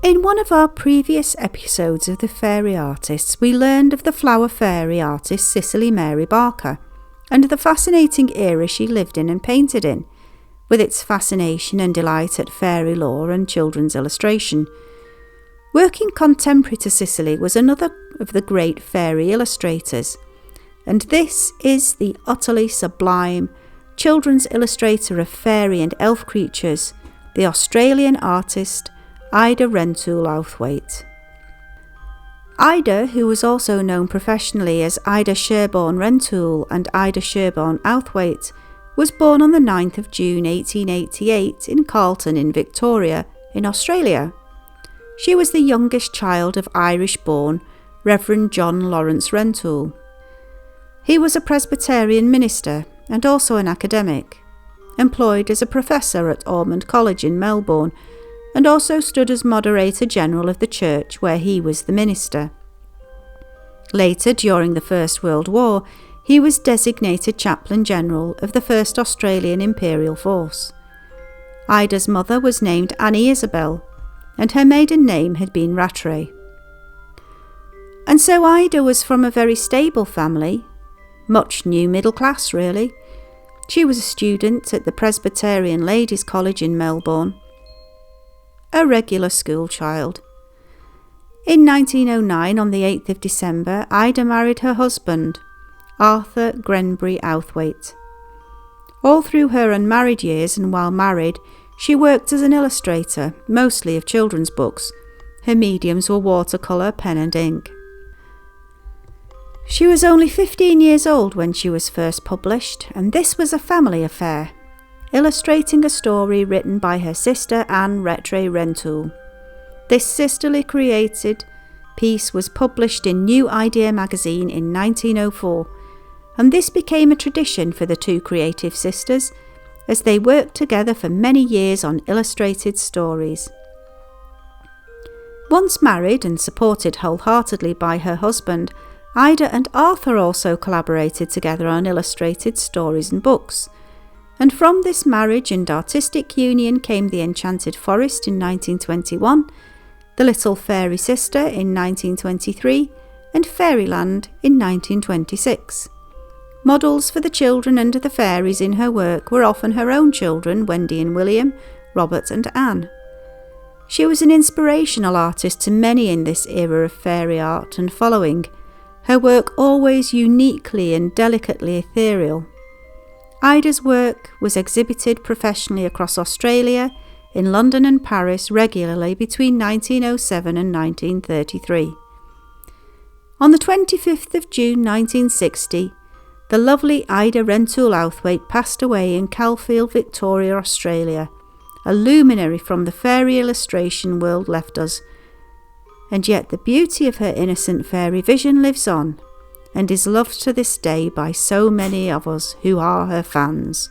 In one of our previous episodes of the Fairy Artists, we learned of the flower fairy artist Cicely Mary Barker and the fascinating era she lived in and painted in, with its fascination and delight at fairy lore and children's illustration. Working contemporary to Cicely was another of the great fairy illustrators, and this is the utterly sublime children's illustrator of fairy and elf creatures, the Australian artist Ida Rentoul Outhwaite. Ida, who was also known professionally as Ida Sherborne Rentoul and Ida Sherborne Outhwaite, was born on the 9th of June 1888 in Carlton in Victoria, in Australia. She was the youngest child of Irish-born Reverend John Lawrence Rentoul. He was a Presbyterian minister and also an academic, employed as a professor at Ormond College in Melbourne, and also stood as Moderator General of the church where he was the minister. Later, during the First World War, he was designated Chaplain General of the 1st Australian Imperial Force. Ida's mother was named Annie Isabel, and her maiden name had been Rattray. And so Ida was from a very stable family, much new middle class really. She was a student at the Presbyterian Ladies' College in Melbourne, a regular school child. In 1909, on the 8th of December, Ida married her husband, Arthur Grenbury Outhwaite. All through her unmarried years and while married, she worked as an illustrator, mostly of children's books. Her mediums were watercolour, pen and ink. She was only 15 years old when she was first published, and this was a family affair, illustrating a story written by her sister Anne Rattray Rentoul. This sisterly created piece was published in New Idea magazine in 1904, and this became a tradition for the two creative sisters as they worked together for many years on illustrated stories. Once married and supported wholeheartedly by her husband, Ida and Arthur also collaborated together on illustrated stories and books. And from this marriage and artistic union came The Enchanted Forest in 1921, The Little Fairy Sister in 1923, and Fairyland in 1926. Models for the children and the fairies in her work were often her own children, Wendy and William, Robert and Anne. She was an inspirational artist to many in this era of fairy art and following, her work always uniquely and delicately ethereal. Ida's work was exhibited professionally across Australia, in London and Paris regularly between 1907 and 1933. On the 25th of June 1960, the lovely Ida Rentoul Outhwaite passed away in Caulfield, Victoria, Australia. A luminary from the fairy illustration world left us, and yet the beauty of her innocent fairy vision lives on, and is loved to this day by so many of us who are her fans.